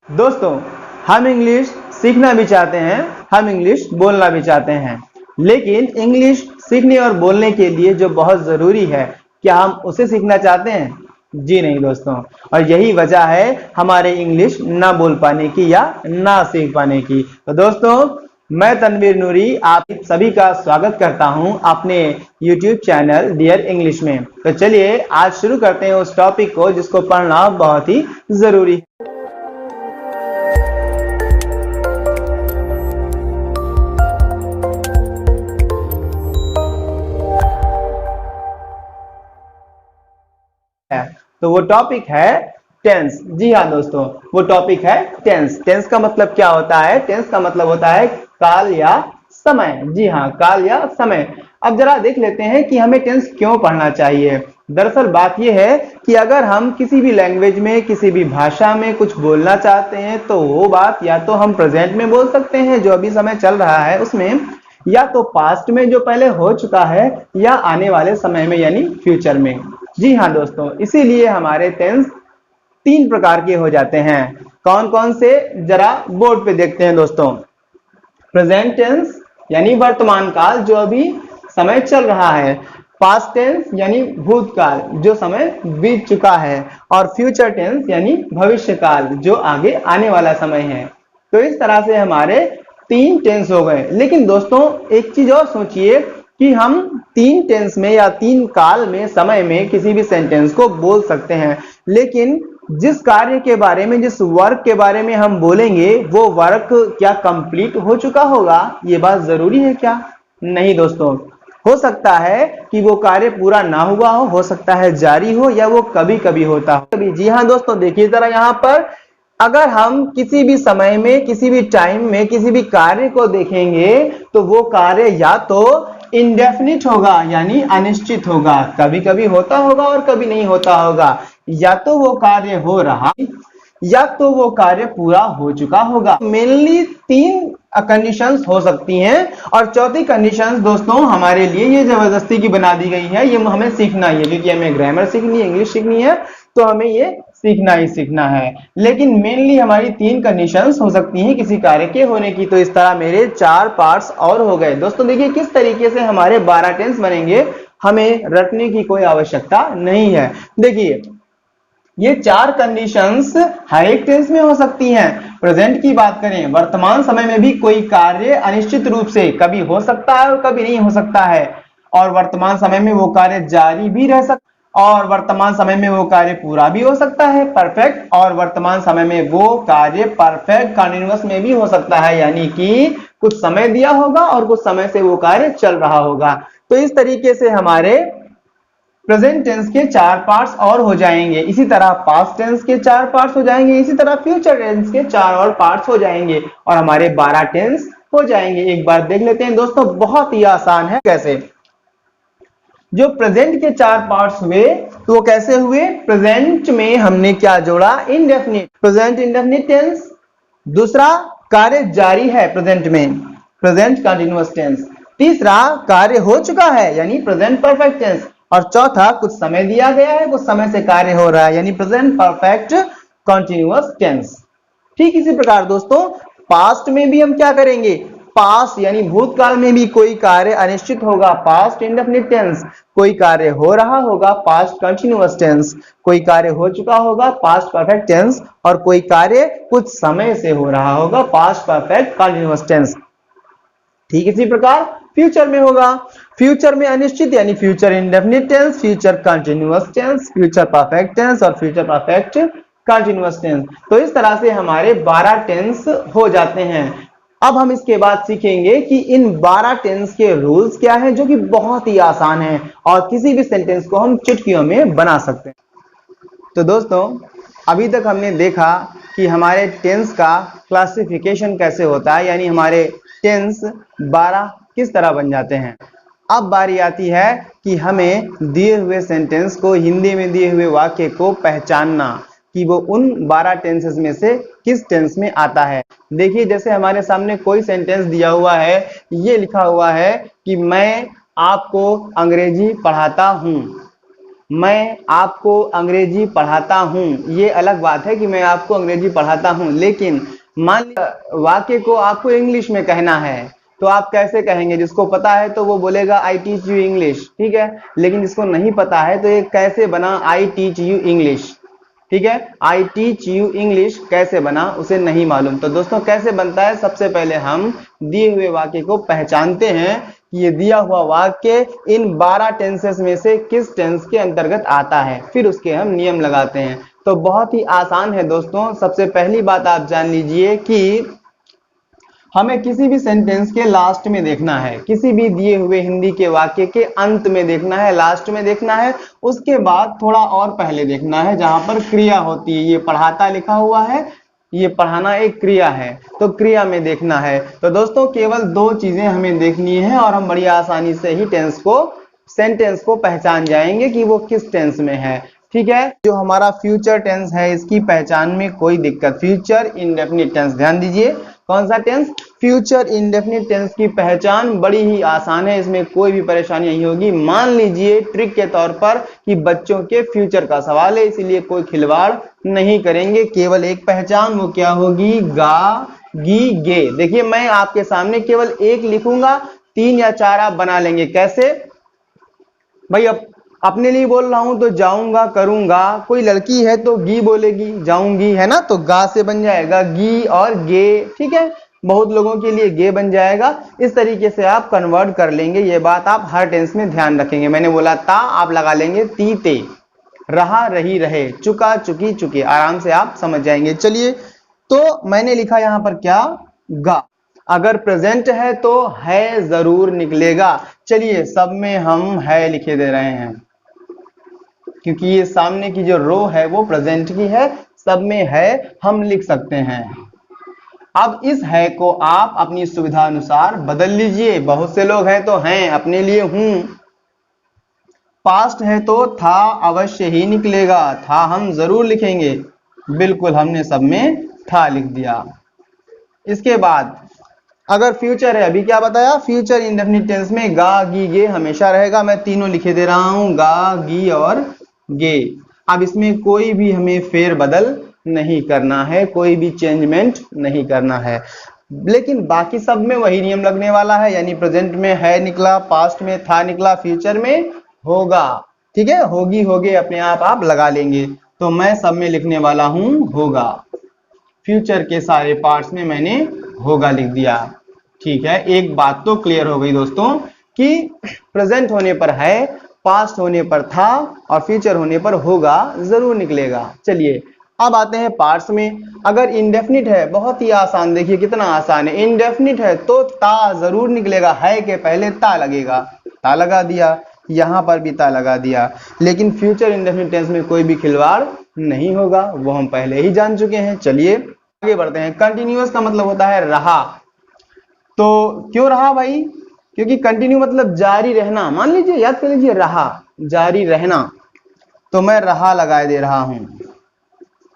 दोस्तों, हम इंग्लिश सीखना भी चाहते हैं, हम इंग्लिश बोलना भी चाहते हैं, लेकिन इंग्लिश सीखने और बोलने के लिए जो बहुत ज़रूरी है, क्या हम उसे सीखना चाहते हैं? जी नहीं दोस्तों। और यही वजह है हमारे इंग्लिश ना बोल पाने की या ना सीख पाने की। तो दोस्तों, मैं तनवीर नूरी आप सभी का स्वागत करता हूं अपने YouTube चैनल डियर इंग्लिश में। तो चलिए आज शुरू करते हैं उस टॉपिक को जिसको पढ़ना बहुत ही ज़रूरी है। तो वो टॉपिक है टेंस। जी हाँ दोस्तों, वो टॉपिक है टेंस। टेंस का मतलब क्या होता है? टेंस का मतलब होता है काल या समय। जी हाँ, काल या समय। अब जरा देख लेते हैं कि हमें टेंस क्यों पढ़ना चाहिए। दरअसल बात यह है कि अगर हम किसी भी लैंग्वेज में, किसी भी भाषा में कुछ बोलना चाहते हैं तो वो बात या तो हम प्रेजेंट में बोल सकते हैं, जो अभी समय चल रहा है उसमें, या तो पास्ट में जो पहले हो चुका है, या आने वाले समय में यानी फ्यूचर में। जी हाँ दोस्तों, इसीलिए हमारे टेंस 3 प्रकार के हो जाते हैं। कौन कौन से, जरा बोर्ड पे देखते हैं दोस्तों। प्रेजेंट टेंस यानी वर्तमान काल, जो अभी समय चल रहा है। पास्ट टेंस यानी भूतकाल, जो समय बीत चुका है। और फ्यूचर टेंस यानी भविष्य काल, जो आगे आने वाला समय है। तो इस तरह से हमारे 3 टेंस हो गए। लेकिन दोस्तों एक चीज और सोचिए कि हम 3 टेंस में या 3 काल में, समय में किसी भी सेंटेंस को बोल सकते हैं, लेकिन जिस कार्य के बारे में, जिस वर्क के बारे में हम बोलेंगे, वो वर्क क्या कंप्लीट हो चुका होगा? ये बात जरूरी है क्या? नहीं दोस्तों। हो सकता है कि वो कार्य पूरा ना हुआ हो सकता है जारी हो, या वो कभी कभी होता हो। जी हाँ दोस्तों, देखिए जरा यहाँ पर, अगर हम किसी भी समय में, किसी भी टाइम में किसी भी कार्य को देखेंगे तो वो कार्य या तो इंडेफिनिट होगा यानी अनिश्चित होगा, कभी कभी होता होगा और कभी नहीं होता होगा, या तो वो कार्य हो रहा, या तो वो कार्य पूरा हो चुका होगा। मेनली 3 कंडीशंस हो सकती हैं। और चौथी कंडीशंस दोस्तों हमारे लिए ये जबरदस्ती की बना दी गई है, ये हमें सीखना ही है, क्योंकि हमें ग्रामर सीखनी है, इंग्लिश सीखनी है, तो हमें ये सीखना ही सीखना है। लेकिन मेनली हमारी 3 कंडीशंस हो सकती हैं किसी कार्य के होने की। तो इस तरह मेरे 4 पार्ट्स और हो गए। दोस्तों देखिए किस तरीके से हमारे 12 टेंस बनेंगे, हमें रटने की कोई आवश्यकता नहीं है। देखिए ये 4 कंडीशंस हर एक टेंस में हो सकती हैं। प्रेजेंट की बात करें, वर्तमान समय में भी कोई कार्य अनिश्चित रूप से कभी हो सकता है और कभी नहीं हो सकता है, और वर्तमान समय में वो कार्य जारी भी रह सकता है, और वर्तमान समय में वो कार्य पूरा भी हो सकता है, परफेक्ट, और वर्तमान समय में वो कार्य परफेक्ट कंटिन्यूअस में भी हो सकता है, यानी कि कुछ समय दिया होगा और कुछ समय से वो कार्य चल रहा होगा। तो इस तरीके से हमारे प्रेजेंट टेंस के 4 पार्ट्स और हो जाएंगे, इसी तरह पास्ट टेंस के 4 पार्ट्स हो जाएंगे, इसी तरह फ्यूचर टेंस के 4 और पार्ट्स हो जाएंगे, और हमारे 12 टेंस हो जाएंगे। एक बार देख लेते हैं दोस्तों, बहुत ही आसान है। कैसे? जो प्रेजेंट के 4 पार्ट्स हुए तो वो कैसे हुए? प्रेजेंट में हमने क्या जोड़ा? Indefinite, present indefinite tense. दूसरा, कार्य जारी है प्रेजेंट में, प्रेजेंट कंटिन्यूअस टेंस। तीसरा, कार्य हो चुका है यानी प्रेजेंट परफेक्ट टेंस। और चौथा, कुछ समय दिया गया है, कुछ समय से कार्य हो रहा है, यानी प्रेजेंट परफेक्ट कंटिन्यूअस टेंस। ठीक इसी प्रकार दोस्तों पास्ट में भी हम क्या करेंगे? पास्ट यानी भूतकाल में भी कोई कार्य अनिश्चित होगा, पास्ट इंडेफिनिट टेंस। कोई कार्य हो रहा होगा, पास्ट कंटिन्यूअस टेंस। कोई कार्य हो चुका होगा, पास्ट परफेक्ट टेंस। और कोई कार्य कुछ समय से हो रहा होगा, पास्ट परफेक्ट कंटिन्यूअस टेंस। ठीक इसी प्रकार फ्यूचर में होगा। फ्यूचर में अनिश्चित यानी future indefinite tense, future continuous tense, future perfect tense और फ्यूचर परफेक्ट कंटिन्यूअस टेंस। तो इस तरह से हमारे 12 टेंस हो जाते हैं। अब हम इसके बाद सीखेंगे कि इन 12 टेंस के रूल्स क्या हैं, जो कि बहुत ही आसान है और किसी भी सेंटेंस को हम चुटकियों में बना सकते हैं। तो दोस्तों अभी तक हमने देखा कि हमारे टेंस का क्लासिफिकेशन कैसे होता है, यानी हमारे टेंस 12 किस तरह बन जाते हैं। अब बारी आती है कि हमें दिए हुए सेंटेंस को, हिंदी में दिए हुए वाक्य को पहचानना कि वो उन 12 टेंसेस में से किस टेंस में आता है। देखिए जैसे हमारे सामने कोई सेंटेंस दिया हुआ है, ये लिखा हुआ है कि मैं आपको अंग्रेजी पढ़ाता हूँ। मैं आपको अंग्रेजी पढ़ाता हूँ, ये अलग बात है कि मैं आपको अंग्रेजी पढ़ाता हूँ, लेकिन मान लीजिए वाक्य को आपको इंग्लिश में कहना है तो आप कैसे कहेंगे? जिसको पता है तो वो बोलेगा आई टीच यू इंग्लिश, ठीक है। लेकिन जिसको नहीं पता है तो ये कैसे बना आई टीच यू इंग्लिश, ठीक है। आई टीच यू इंग्लिश कैसे बना उसे नहीं मालूम। तो दोस्तों कैसे बनता है? सबसे पहले हम दिए हुए वाक्य को पहचानते हैं कि ये दिया हुआ वाक्य इन 12 टेंसेस में से किस टेंस के अंतर्गत आता है, फिर उसके हम नियम लगाते हैं। तो बहुत ही आसान है दोस्तों। सबसे पहली बात आप जान लीजिए कि हमें किसी भी सेंटेंस के लास्ट में देखना है, किसी भी दिए हुए हिंदी के वाक्य के अंत में देखना है, लास्ट में देखना है। उसके बाद थोड़ा और पहले देखना है जहां पर क्रिया होती है। ये पढ़ाता लिखा हुआ है, ये पढ़ाना एक क्रिया है, तो क्रिया में देखना है। तो दोस्तों केवल 2 चीजें हमें देखनी है और हम बड़ी आसानी से ही सेंटेंस को पहचान जाएंगे कि वो किस टेंस में है, ठीक है। जो हमारा फ्यूचर टेंस है इसकी पहचान में कोई दिक्कत, फ्यूचर इंडेफिनिट टेंस, ध्यान दीजिए कौन सा टेंस? फ्यूचर इंडेफिनिट टेंस की पहचान बड़ी ही आसान है, इसमें कोई भी परेशानी नहीं होगी। मान लीजिए ट्रिक के तौर पर कि बच्चों के फ्यूचर का सवाल है, इसीलिए कोई खिलवाड़ नहीं करेंगे, केवल एक पहचान, वो क्या होगी? गा, गी, गे। देखिए मैं आपके सामने केवल एक लिखूंगा, 3 या 4 आप बना लेंगे। कैसे भाई? अब अपने लिए बोल रहा हूं तो जाऊंगा, करूंगा। कोई लड़की है तो गी बोलेगी, जाऊंगी, है ना, तो गा से बन जाएगा गी और गे, ठीक है। बहुत लोगों के लिए गे बन जाएगा। इस तरीके से आप कन्वर्ट कर लेंगे। ये बात आप हर टेंस में ध्यान रखेंगे। मैंने बोला ता, आप लगा लेंगे ती ते, रहा रही रहे, चुका चुकी चुके, आराम से आप समझ जाएंगे। चलिए तो मैंने लिखा यहां पर क्या? गा। अगर प्रेजेंट है तो है जरूर निकलेगा। चलिए सब में हम है लिखे दे रहे हैं क्योंकि ये सामने की जो रो है वो प्रेजेंट की है, सब में है हम लिख सकते हैं। अब इस है को आप अपनी सुविधा अनुसार बदल लीजिए। बहुत से लोग हैं तो हैं, अपने लिए हूं। पास्ट है तो था अवश्य ही निकलेगा, था हम जरूर लिखेंगे। बिल्कुल हमने सब में था लिख दिया। इसके बाद अगर फ्यूचर है, अभी क्या बताया? फ्यूचर इंडेफिनिट टेंस में गा, गी, गे हमेशा रहेगा। मैं तीनों लिखे दे रहा हूं, गा, गी और गे। अब इसमें कोई भी हमें फेर बदल नहीं करना है, कोई भी चेंजमेंट नहीं करना है, लेकिन बाकी सब में वही नियम लगने वाला है। यानी प्रेजेंट में है निकला, पास्ट में था निकला, फ्यूचर में होगा, ठीक है। होगी, होगे अपने आप लगा लेंगे। तो मैं सब में लिखने वाला हूं होगा। फ्यूचर के सारे पार्ट्स में मैंने होगा लिख दिया, ठीक है। एक बात तो क्लियर हो गई दोस्तों कि प्रेजेंट होने पर है, पास्ट होने पर था और फ्यूचर होने पर होगा जरूर निकलेगा। चलिए अब आते हैं पार्ट्स में। अगर इंडेफिनिट है, बहुत ही आसान, देखिए कितना आसान है। इंडेफिनिट है तो ता जरूर निकलेगा, है के पहले ता लगेगा, ता लगा दिया, यहां पर भी ता लगा दिया। लेकिन फ्यूचर इंडेफिनिट टेंस में कोई भी खिलवाड़ नहीं होगा, वो हम पहले ही जान चुके हैं। चलिए आगे बढ़ते हैं। कंटिन्यूअस का मतलब होता है रहा। तो क्यों रहा भाई? क्योंकि कंटिन्यू मतलब जारी रहना। मान लीजिए, याद कर लीजिए, रहा जारी रहना, तो मैं रहा लगाए दे रहा हूं।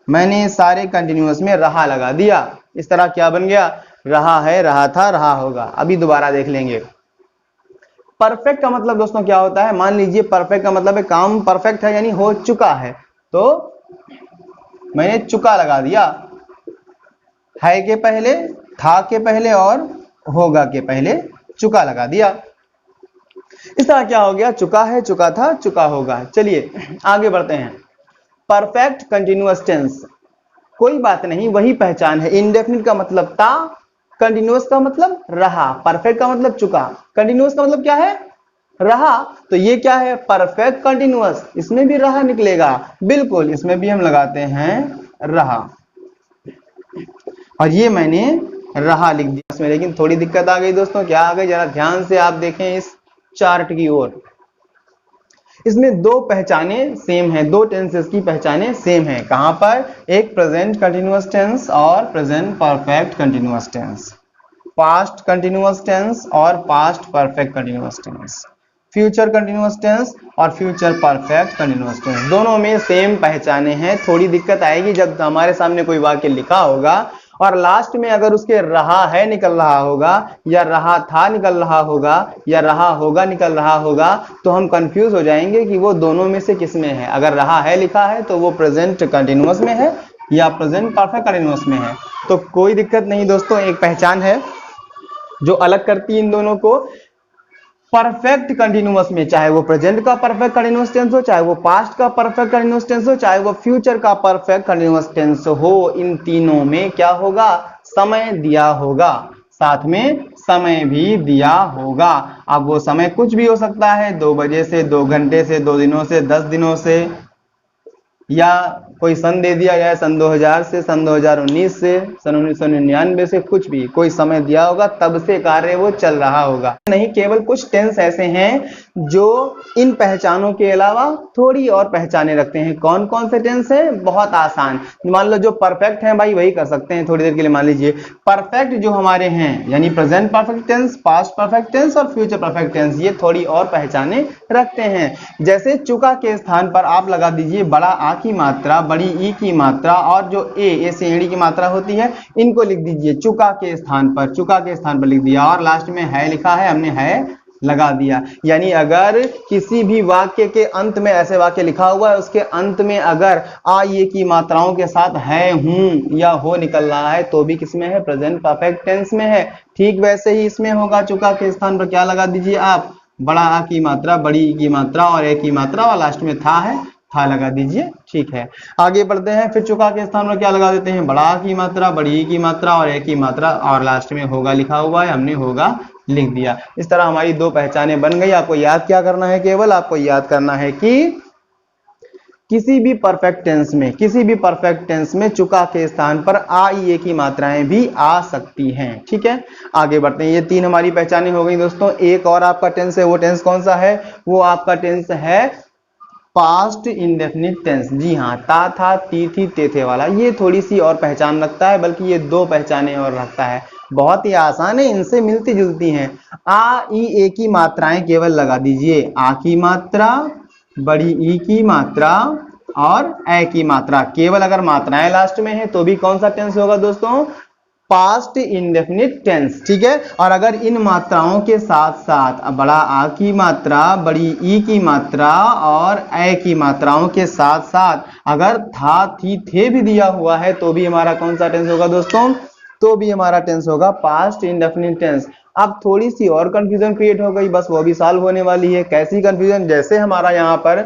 मैंने सारे कंटिन्यूअस में रहा लगा दिया। इस तरह क्या बन गया? रहा है, रहा था, रहा होगा। अभी दोबारा देख लेंगे। परफेक्ट का मतलब दोस्तों क्या होता है? मान लीजिए परफेक्ट का मतलब है काम परफेक्ट है, यानी हो चुका है, तो मैंने चुका लगा दिया, है के पहले, था के पहले और होगा के पहले चुका लगा दिया। इस तरह क्या हो गया? चुका है, चुका था, चुका होगा। चलिए आगे बढ़ते हैं। परफेक्ट कंटिन्यूअस टेंस, कोई बात नहीं, वही पहचान है। इंडेफिनिट का मतलब था, कंटिन्यूअस का मतलब रहा, परफेक्ट का मतलब चुका, कंटिन्यूअस का मतलब क्या है? रहा। तो ये क्या है? परफेक्ट कंटिन्यूअस, इसमें भी रहा निकलेगा। बिल्कुल, इसमें भी हम लगाते हैं रहा, और ये मैंने रहा लिख दिया इसमें। लेकिन थोड़ी दिक्कत आ गई दोस्तों। क्या आ गई? जरा ध्यान से आप देखें इस चार्ट की ओर। इसमें 2 पहचाने सेम है, 2 टेंसेस की पहचाने सेम है। कहां पर? एक प्रेजेंट कंटिन्यूअस टेंस और present perfect continuous tense, past continuous tense और past perfect continuous tense, future continuous tense और फ्यूचर परफेक्ट कंटिन्यूअस टेंस। दोनों में सेम पहचाने हैं। थोड़ी दिक्कत आएगी जब हमारे सामने कोई वाक्य लिखा होगा और लास्ट में अगर उसके रहा है निकल रहा होगा, या रहा था निकल रहा होगा, या रहा होगा निकल रहा होगा, तो हम कंफ्यूज हो जाएंगे कि वो दोनों में से किस में है। अगर रहा है लिखा है तो वो प्रेजेंट कंटिन्यूअस में है या प्रेजेंट परफेक्ट कंटिन्यूअस में है। तो कोई दिक्कत नहीं दोस्तों, एक पहचान है जो अलग करती है इन दोनों को। परफेक्ट कंटिन्यूअस में चाहे वो प्रेजेंट का परफेक्ट कंटिन्यूअस टेंस हो, चाहे वो पास्ट का परफेक्ट कंटिन्यूअस टेंस हो, चाहे वो फ्यूचर का परफेक्ट कंटिन्यूअस टेंस हो, इन तीनों में क्या होगा, समय दिया होगा, साथ में समय भी दिया होगा। अब वो समय कुछ भी हो सकता है, 2 बजे से, 2 घंटे से, 2 दिनों से, 10 दिनों से, या कोई सन दे दिया गया है सन 2000 से, सन 2019 से, सन 1999 से, कुछ भी कोई समय दिया होगा, तब से कार्य वो चल रहा होगा। नहीं, केवल कुछ टेंस ऐसे हैं जो इन पहचानों के अलावा थोड़ी और पहचाने रखते हैं। कौन कौन से टेंस हैं? बहुत आसान। मान लो जो परफेक्ट हैं भाई वही कर सकते हैं थोड़ी देर के लिए। मान लीजिए परफेक्ट जो हमारे हैं, यानी present perfect tense, past perfect tense और फ्यूचर परफेक्ट टेंस, ये थोड़ी और पहचाने रखते हैं। जैसे चुका के स्थान पर आप लगा दीजिए बड़ा आ की मात्रा, बड़ी ई की मात्रा, और जो ए से एड़ी की मात्रा होती है, इनको लिख दीजिए चुका के स्थान पर, चुका के स्थान पर लिख दिया, और लास्ट में है लिखा है, हमने है लगा दिया। यानी अगर किसी भी वाक्य के अंत में ऐसे वाक्य लिखा हुआ है, उसके अंत में अगर आ ये की मात्राओं के साथ है, हूं या हो निकल रहा है, तो भी किसमें है? प्रेजेंट परफेक्ट टेंस में है। ठीक वैसे ही इसमें होगा, चुका के स्थान पर क्या लगा दीजिए आप? बड़ा आ की मात्रा, बड़ी ई की मात्रा और ए की मात्रा, और लास्ट में था है, था लगा दीजिए। ठीक है, आगे बढ़ते हैं। फिर चुका के स्थान पर क्या लगा देते हैं? बड़ा आ की मात्रा, बड़ी ई की मात्रा और ए की मात्रा, और लास्ट में होगा लिखा हुआ है, हमने होगा लिख दिया। इस तरह हमारी 2 पहचानें बन गई। आपको याद क्या करना है? केवल आपको याद करना है कि किसी भी परफेक्ट टेंस में, किसी भी परफेक्ट टेंस में चुका के स्थान पर आ ई ए की मात्राएं भी आ सकती हैं। ठीक है, आगे बढ़ते हैं। ये 3 हमारी पहचानें हो गई दोस्तों। एक और आपका टेंस है, वो टेंस कौन सा है? वो आपका टेंस है पास्ट इंडेफिनिट टेंस। जी हाँ, ता था, ती थी, ते थे वाला। ये थोड़ी सी और पहचान रखता है, बल्कि ये 2 पहचानें और रखता है। बहुत ही आसान है, इनसे मिलती जुलती हैं। आ ई ए की मात्राएं केवल लगा दीजिए, आ की मात्रा, बड़ी ई की मात्रा और ए की मात्रा। केवल अगर मात्राएं लास्ट में है तो भी कौन सा टेंस होगा दोस्तों? Past indefinite tense. ठीक है, और अगर इन मात्राओं के साथ साथ बड़ा आ की मात्रा, बड़ी ई की मात्रा और ए की मात्राओं के साथ साथ अगर था, थी, थे भी दिया हुआ है, तो भी हमारा कौन सा टेंस होगा दोस्तों? तो भी हमारा टेंस होगा पास्ट इंडेफिनिट टेंस। अब थोड़ी सी और कंफ्यूजन क्रिएट हो गई, बस वो भी सॉल्व होने वाली है। कैसी कंफ्यूजन? जैसे हमारा यहाँ पर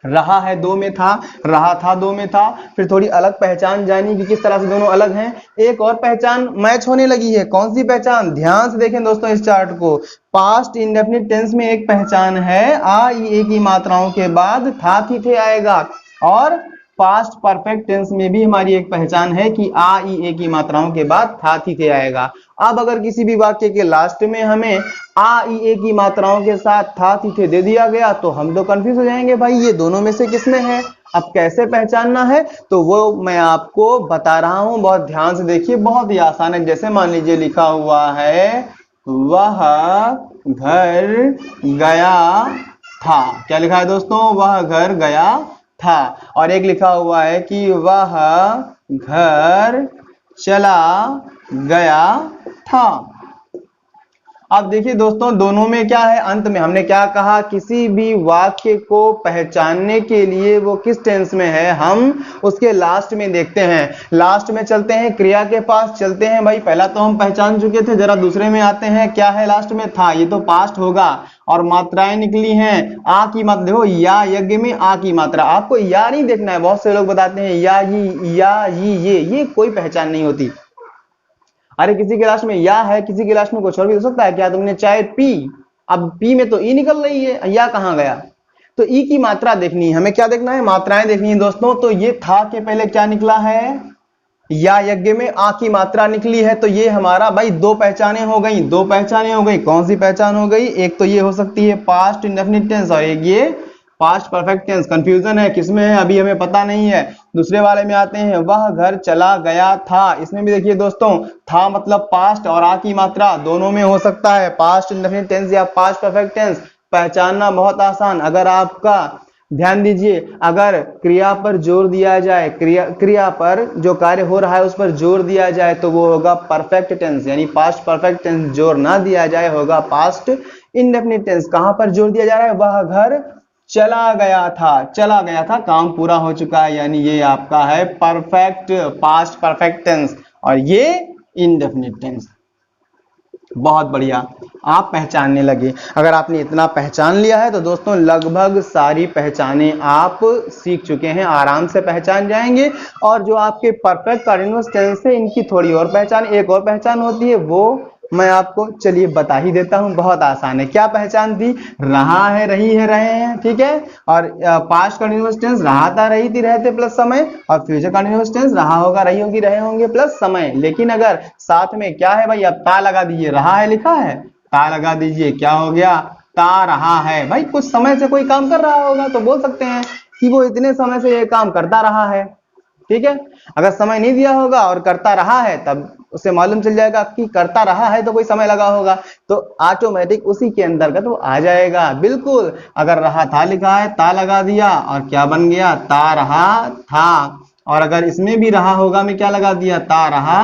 रहा है 2 में था, रहा था 2 में था, फिर थोड़ी अलग पहचान जानी कि किस तरह से दोनों अलग हैं। एक और पहचान मैच होने लगी है। कौन सी पहचान? ध्यान से देखें दोस्तों इस चार्ट को। पास्ट इंडेफिनिट टेंस में एक पहचान है, आ ई ए की मात्राओं के बाद था, थी, थे आएगा, और पास्ट परफेक्ट टेंस में भी हमारी एक पहचान है कि आ ई ए की मात्राओं के बाद था, थी, थे आएगा। अब अगर किसी भी वाक्य के लास्ट में हमें आ ई ए की मात्राओं के साथ था, थी, थे दे दिया गया, तो हम तो कंफ्यूज हो जाएंगे, भाई ये दोनों में से किसमें है? अब कैसे पहचानना है? तो वो मैं आपको बता रहा हूं, बहुत ध्यान से देखिए, बहुत ही आसान है। जैसे मान लीजिए लिखा हुआ है वह घर गया था। क्या लिखा है दोस्तों? वह घर गया था। और एक लिखा हुआ है कि वह घर चला गया था। अब देखिए दोस्तों, दोनों में क्या है? अंत में हमने क्या कहा? किसी भी वाक्य को पहचानने के लिए वो किस टेंस में है, हम उसके लास्ट में देखते हैं। लास्ट में चलते हैं, क्रिया के पास चलते हैं। भाई पहला तो हम पहचान चुके थे, जरा दूसरे में आते हैं। क्या है लास्ट में? था। ये तो पास्ट होगा, और मात्राएं निकली हैं। आ की मात्रा देखो, या यज्ञ में आ की मात्रा। आपको या नहीं देखना है। बहुत से लोग बताते हैं या ही, या ये कोई पहचान नहीं होती। अरे किसी के लास्ट में या है, किसी के लास्ट में कुछ और भी हो सकता है। क्या तुमने चाय पी? अब पी में तो ई निकल रही है, या कहां गया? तो ई की मात्रा देखनी है हमें। क्या देखना है? मात्राएं देखनी है दोस्तों। तो ये था के पहले क्या निकला है? या यज्ञ में आ की मात्रा निकली है। तो ये हमारा भाई 2 पहचानें हो गई, 2 पहचानें हो गई। कौन सी पहचान हो गई? एक तो ये हो सकती है पास्ट इंडेफिनिट टेंस, और एक ये पास्ट परफेक्ट टेंस। कंफ्यूजन है किसमें है अभी हमें पता नहीं है। दूसरे वाले में आते हैं, वह घर चला गया था। इसमें भी देखिए दोस्तों, था मतलब पास्ट, और आ की मात्रा दोनों में हो सकता है, पास्ट इंडेफिनिट टेंस या पास्ट परफेक्ट टेंस। पहचानना बहुत आसान। अगर आपका ध्यान दीजिए, अगर क्रिया पर जोर दिया जाए, क्रिया पर जो कार्य हो रहा है उस पर जोर दिया जाए तो वो होगा परफेक्ट टेंस, यानी पास्ट परफेक्ट टेंस। जोर ना दिया जाए होगा पास्ट इंडेफिनिट टेंस। कहां पर जोर दिया जा रहा है? वह घर चला गया था, चला गया था, काम पूरा हो चुका है, यानी ये आपका है परफेक्ट पास्ट परफेक्ट टेंस और ये इंडेफिनिट टेंस। बहुत बढ़िया, आप पहचानने लगे। अगर आपने इतना पहचान लिया है तो दोस्तों लगभग सारी पहचाने आप सीख चुके हैं, आराम से पहचान जाएंगे। और जो आपके परफेक्ट कंटीन्यूअस टेंस है इनकी थोड़ी और पहचान, एक और पहचान होती है, वो मैं आपको चलिए बता ही देता हूं, बहुत आसान है। क्या पहचान थी? रहा है, रही है, रहे हैं, ठीक है। और पास्ट कंटीन्यूअस टेंस रहा था, रही थी, रहते प्लस समय, और फ्यूचर कंटीन्यूअस टेंस रहा होगा, रही होगी, रहे होंगे प्लस समय। लेकिन अगर साथ में क्या है भाई, अब ता लगा दीजिए, रहा है लिखा है, ता लगा दीजिए, क्या हो गया? ता रहा है। भाई कुछ समय से कोई काम कर रहा होगा तो बोल सकते हैं कि वो इतने समय से ये काम करता रहा है, ठीक है। अगर समय नहीं दिया होगा और करता रहा है तब उसे मालूम चल जाएगा कि करता रहा है तो कोई समय लगा होगा, तो ऑटोमेटिक उसी के अंतर्गत वो आ जाएगा। बिल्कुल, अगर रहा था लिखा है, ता लगा दिया और क्या बन गया? ता रहा था। और अगर इसमें भी रहा होगा में क्या लगा दिया? ता रहा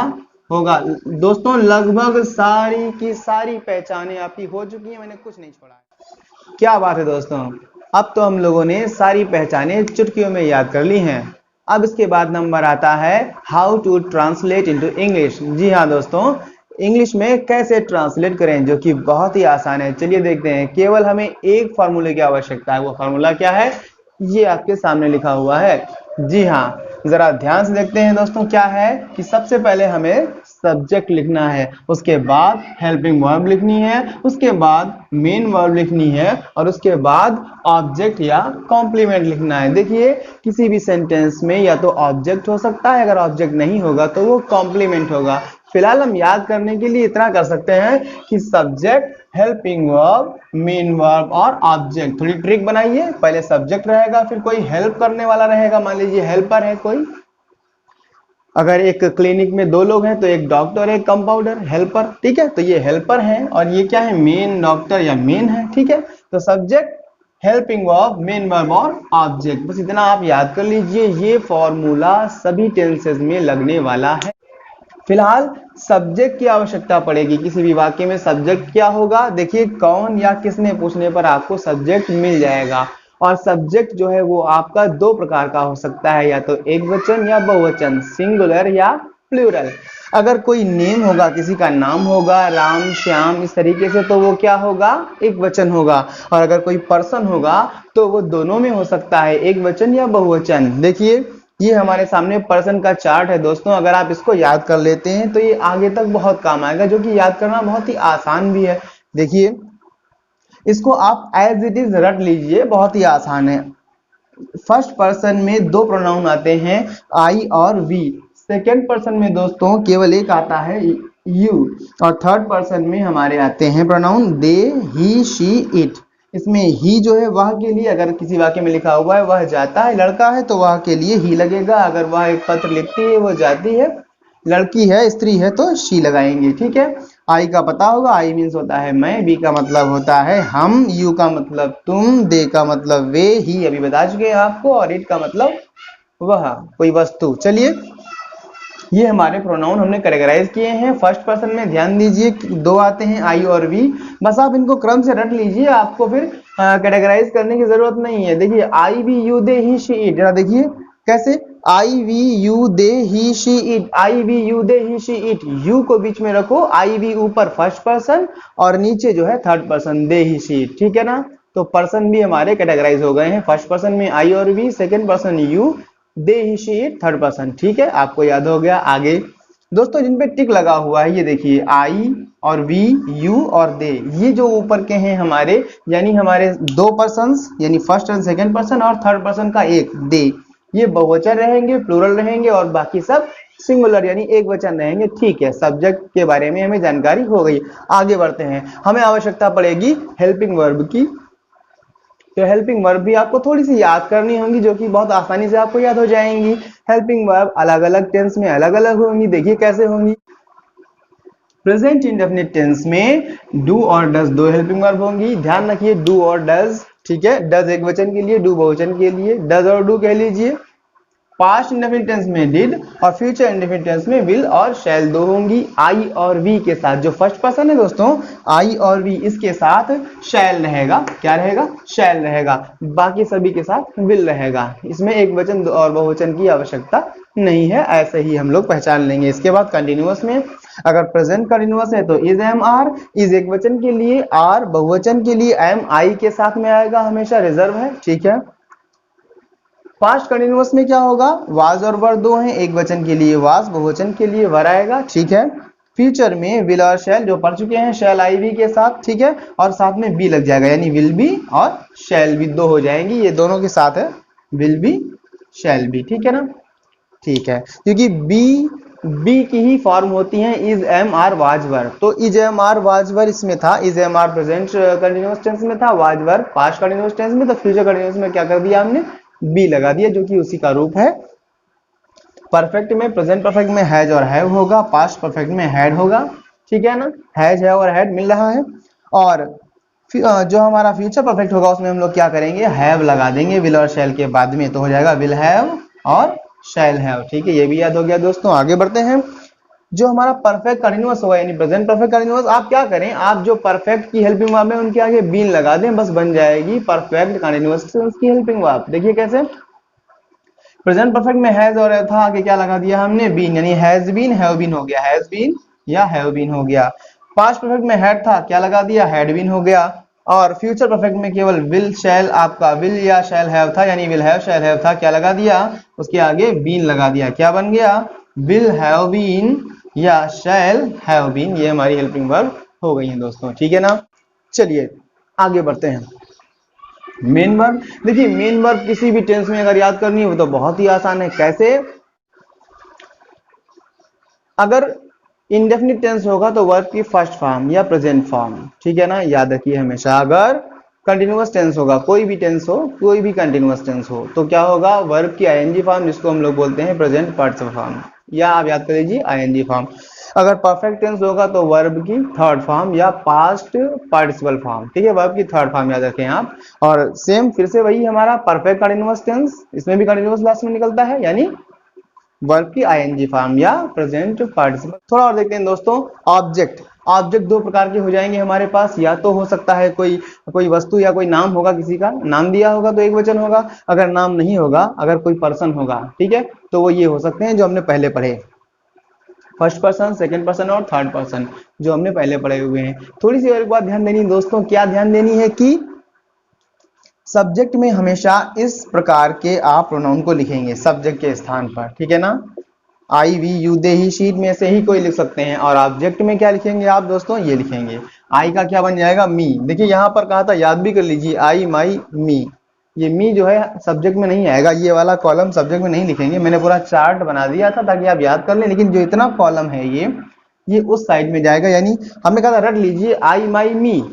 होगा। दोस्तों लगभग सारी की सारी पहचाने आपकी हो चुकी है, मैंने कुछ नहीं छोड़ा। क्या बात है दोस्तों, अब तो हम लोगों ने सारी पहचाने चुटकियों में याद कर ली हैं। अब इसके बाद नंबर आता है how to translate into English. जी हाँ दोस्तों, इंग्लिश में कैसे ट्रांसलेट करें, जो कि बहुत ही आसान है। चलिए देखते हैं। केवल हमें एक फॉर्मूले की आवश्यकता है। वो फॉर्मूला क्या है? ये आपके सामने लिखा हुआ है। जी हाँ, जरा ध्यान से देखते हैं दोस्तों। क्या है कि सबसे पहले हमें सब्जेक्ट लिखना है, उसके बाद हेल्पिंग वर्ब लिखनी है, उसके बाद मेन वर्ब लिखनी है, और उसके बाद ऑब्जेक्ट या कॉम्प्लीमेंट लिखना है। देखिए, किसी भी सेंटेंस में या तो ऑब्जेक्ट हो सकता है, अगर ऑब्जेक्ट नहीं होगा तो वो कॉम्प्लीमेंट होगा। फिलहाल हम याद करने के लिए इतना कर सकते हैं कि subject, helping verb, main verb और ऑब्जेक्ट। थोड़ी ट्रिक बनाइए, पहले सब्जेक्ट रहेगा, फिर कोई हेल्प करने वाला रहेगा। मान लीजिए हेल्पर है कोई, अगर एक क्लिनिक में दो लोग हैं तो एक डॉक्टर, एक कंपाउंडर, हेल्पर, ठीक है। तो ये हेल्पर है और ये क्या है? मेन डॉक्टर या मेन है, ठीक है। तो subject, helping verb, main verb और ऑब्जेक्ट, बस इतना आप याद कर लीजिए। ये फॉर्मूला सभी टेंसेस में लगने वाला है। फिलहाल सब्जेक्ट की आवश्यकता पड़ेगी। किसी भी वाक्य में सब्जेक्ट क्या होगा? देखिए, कौन या किसने पूछने पर आपको सब्जेक्ट मिल जाएगा। और सब्जेक्ट जो है वो आपका दो प्रकार का हो सकता है, या तो एक वचन या बहुवचन, सिंगुलर या प्लूरल। अगर कोई नेम होगा, किसी का नाम होगा, राम, श्याम, इस तरीके से, तो वो क्या होगा? एक वचन होगा। और अगर कोई पर्सन होगा तो वो दोनों में हो सकता है, एक वचन या बहुवचन। देखिए, ये हमारे सामने पर्सन का चार्ट है दोस्तों। अगर आप इसको याद कर लेते हैं तो ये आगे तक बहुत काम आएगा, जो कि याद करना बहुत ही आसान भी है। देखिए, इसको आप एज इट इज रट लीजिए, बहुत ही आसान है। फर्स्ट पर्सन में दो प्रोनाउन आते हैं, आई और वी। सेकेंड पर्सन में दोस्तों केवल एक आता है, यू। और थर्ड पर्सन में हमारे आते हैं pronoun they, he, she, it. इसमें ही जो है वह के लिए, अगर किसी वाक्य में लिखा हुआ है वह जाता है, लड़का है तो वह के लिए ही लगेगा। अगर वह एक पत्र लिखती है, वो जाती है, लड़की है, स्त्री है तो शी लगाएंगे, ठीक है। आई का पता होगा, आई मीन्स होता है मैं, बी का मतलब होता है हम, यू का मतलब तुम, दे का मतलब वे, ही अभी बता चुके हैं आपको, और इट का मतलब वह, कोई वस्तु। चलिए, ये हमारे प्रोनाउन हमने कैटेगराइज किए हैं। फर्स्ट पर्सन में ध्यान दीजिए दो आते हैं, आई और वी। बस आप इनको क्रम से रट लीजिए, आपको फिर कैटेगराइज करने की जरूरत नहीं है। देखिए, I, we, you, they, he, she, it. जरा देखिए कैसे, I, we, you, they, he, she, it. I, we, you, they, he, she, it. You को बीच में रखो, आई, वी ऊपर फर्स्ट पर्सन, और नीचे जो है third person, they, he, she, it, ठीक है ना। तो पर्सन भी हमारे कैटेगराइज हो गए हैं। फर्स्ट पर्सन में आई और we, second person you, they, he, she, it, third person, ठीक है। आपको याद हो गया। आगे दोस्तों जिन पे टिक लगा हुआ है, ये देखिए, आई और वी, यू और दे, ये जो ऊपर के हैं हमारे, यानी हमारे दो पर्सन्स, यानी फर्स्ट एंड सेकंड पर्सन, और थर्ड पर्सन का एक, दे, ये बहुवचन रहेंगे, प्लूरल रहेंगे, और बाकी सब सिंगुलर यानी एक वचन रहेंगे, ठीक है। सब्जेक्ट के बारे में हमें जानकारी हो गई। आगे बढ़ते हैं। हमें आवश्यकता पड़ेगी हेल्पिंग वर्ब की। तो हेल्पिंग वर्ब भी आपको थोड़ी सी याद करनी होंगी, जो कि बहुत आसानी से आपको याद हो जाएंगी। हेल्पिंग वर्ब अलग अलग टेंस में अलग अलग होंगी। देखिए कैसे होंगी। प्रेजेंट इंडेफिनिट टेंस में डू और डज दो हेल्पिंग वर्ब होंगी। ध्यान रखिए डू और डज, ठीक है, डज एक वचन के लिए, डू बहुवचन के लिए, डज और डू कह लीजिए। पास्ट इंडेफिनिट टेंस में डिड और फ्यूचर इंडेफिनिट टेंस में विल और शैल दो होंगी। आई और वी के साथ, जो फर्स्ट पर्सन है दोस्तों, आई और वी, इसके साथ शैल रहेगा। क्या रहेगा? शैल रहेगा। बाकी सभी के साथ विल रहेगा। इसमें एक वचन और बहुवचन की आवश्यकता नहीं है, ऐसे ही हम लोग पहचान लेंगे। इसके बाद कंटिन्यूअस में अगर प्रेजेंट कंटिन्यूअस है तो इज एम आर, इज एक वचन के लिए, आर बहुवचन के लिए, एम आई के साथ में आएगा, हमेशा रिजर्व है, ठीक है। पास्ट कंटिन्यूअस में क्या होगा? वाज और वर दो हैं, एक वचन के लिए वाज, बहुवचन के लिए वर आएगा, ठीक है। फ्यूचर में विल और शैल जो पढ़ चुके हैं, शैल आई बी के साथ, ठीक है, और साथ में बी लग जाएगा, यानी विल बी और शैल बी दो हो जाएंगी, ये दोनों के साथ है, विल बी शैल बी, ठीक है ना। ठीक है, क्योंकि बी की ही फॉर्म होती है is am are was were, तो is am are was were इसमें था, is am are present continuous tense में था, was were past continuous tense में, तो फ्यूचर कंटिन्यूअस में क्या कर दिया हमने? बी लगा दिया, जो कि उसी का रूप है। परफेक्ट में, प्रेजेंट परफेक्ट में हैज और हैव होगा, पास्ट परफेक्ट में हैड होगा, ठीक है ना। हैज है और हैड मिल रहा है। और जो हमारा फ्यूचर परफेक्ट होगा उसमें हम लोग क्या करेंगे? हैव लगा देंगे विल और शैल के बाद में, तो हो जाएगा विल हैव और शैल हैव, ठीक है, ये भी याद हो गया दोस्तों। आगे बढ़ते हैं। जो हमारा परफेक्ट कंटीन्यूअस होगा, यानी प्रेजेंट परफेक्ट कंटीन्यूअस, आप क्या करें? आप जो परफेक्ट की हेल्पिंग वर्ब है उनके आगे बीन लगा दें, बस बन जाएगी परफेक्ट कंटीन्यूअस टेंस की हेल्पिंग वर्ब। देखिए कैसे? प्रेजेंट परफेक्ट में हैज और था, आगे क्या लगा दिया हमने? बीन, यानी हैज बीन, हैव बीन हो गया, हैज बीन या हैव बीन हो गया। पास्ट परफेक्ट में हैड था, क्या लगा दिया? हैड बीन हो गया। और फ्यूचर परफेक्ट में केवल विल शैल, आपका विल या शैल हैव था, यानी विल हैव शैल हैव था, क्या लगा दिया? उसके आगे बीन लगा दिया, क्या बन गया? विल हैव बीन या शैल हैव बीन, ये हमारी हेल्पिंग वर्ब हो गई है दोस्तों, ठीक है ना। चलिए आगे बढ़ते हैं। मेन वर्ब, देखिए मेन वर्ब किसी भी टेंस में अगर याद करनी हो तो बहुत ही आसान है। कैसे? अगर इंडेफिनिट टेंस होगा तो वर्ब की फर्स्ट फॉर्म या प्रेजेंट फॉर्म, ठीक है ना, याद रखिए हमेशा। अगर कंटिन्यूअस टेंस होगा, कोई भी टेंस हो, कोई भी कंटिन्यूअस टेंस हो, तो क्या होगा? वर्ब की आईएनजी फॉर्म, जिसको हम लोग बोलते हैं प्रेजेंट पार्टिसिपल फॉर्म, या आप याद कर लीजिए आईएनजी फॉर्म। अगर परफेक्ट टेंस होगा तो वर्ब की थर्ड फॉर्म या पास्ट पार्टिसिपल फॉर्म, ठीक है, वर्ब की थर्ड फॉर्म याद रखें आप। और सेम फिर से वही हमारा परफेक्ट कंटिन्यूअस टेंस, इसमें भी कंटिन्यूअस लास्ट में निकलता है, यानी वर्ब की आईएनजी फॉर्म या प्रेजेंट पार्टिसिपल। थोड़ा और देखते हैं दोस्तों। ऑब्जेक्ट, ऑब्जेक्ट दो प्रकार के हो जाएंगे हमारे पास, या तो हो सकता है कोई वस्तु या कोई नाम होगा, किसी का नाम दिया होगा तो एक वचन होगा, अगर नाम नहीं होगा, अगर कोई पर्सन होगा, ठीक है, तो वो ये हो सकते हैं जो हमने पहले पढ़े, फर्स्ट पर्सन, सेकंड पर्सन और थर्ड पर्सन, जो हमने पहले पढ़े हुए हैं। थोड़ी सी और एक बात ध्यान देनी दोस्तों, क्या ध्यान देनी है कि सब्जेक्ट में हमेशा इस प्रकार के आप प्रोनाउन को लिखेंगे सब्जेक्ट के स्थान पर, ठीक है ना। I we you they he she it में से ही कोई लिख सकते हैं। और ऑब्जेक्ट में क्या लिखेंगे आप दोस्तों? ये लिखेंगे। आई का क्या बन जाएगा? मी। देखिए यहाँ पर कहा था, याद भी कर लीजिए, आई माई मी, ये मी जो है सब्जेक्ट में नहीं आएगा, ये वाला कॉलम सब्जेक्ट में नहीं लिखेंगे। मैंने पूरा चार्ट बना दिया था ताकि आप याद कर लें, लेकिन जो इतना कॉलम है ये उस साइड में जाएगा, यानी हमने कहा था रट लीजिए आई माई मी,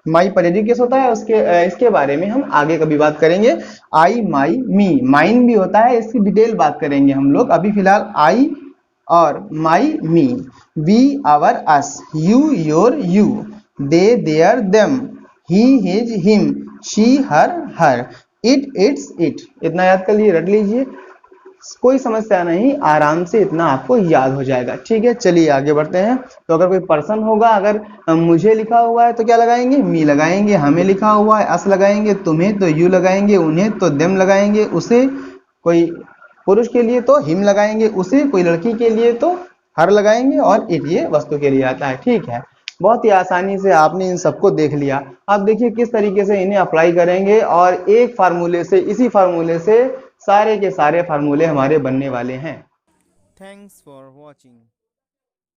माई परेडी केस होता है, उसके इसके बारे में हम आगे कभी बात करेंगे। आई माई मी, माइन भी होता है, इसकी डिटेल बात करेंगे हम लोग। अभी फिलहाल आई और my me, we our us, you your you, they their them, he his him, she her her, it its it. इतना याद कर लिए, रट लीजिए, कोई समस्या नहीं, आराम से इतना आपको याद हो जाएगा, ठीक है। चलिए आगे बढ़ते हैं। तो अगर कोई पर्सन होगा, अगर मुझे लिखा हुआ है तो क्या लगाएंगे? मी लगाएंगे। हमें लिखा हुआ है अस लगाएंगे। तुम्हें तो यू लगाएंगे। उन्हें तो देम लगाएंगे। उसे, कोई पुरुष के लिए तो हिम लगाएंगे। उसे, कोई लड़की के लिए तो हर लगाएंगे। और इट ये वस्तु के लिए आता है, ठीक है। बहुत ही आसानी से आपने इन सबको देख लिया। अब देखिए किस तरीके से इन्हें अप्लाई करेंगे, और एक फार्मूले से, इसी फार्मूले से सारे के सारे फार्मूले हमारे बनने वाले हैं। Thanks for watching.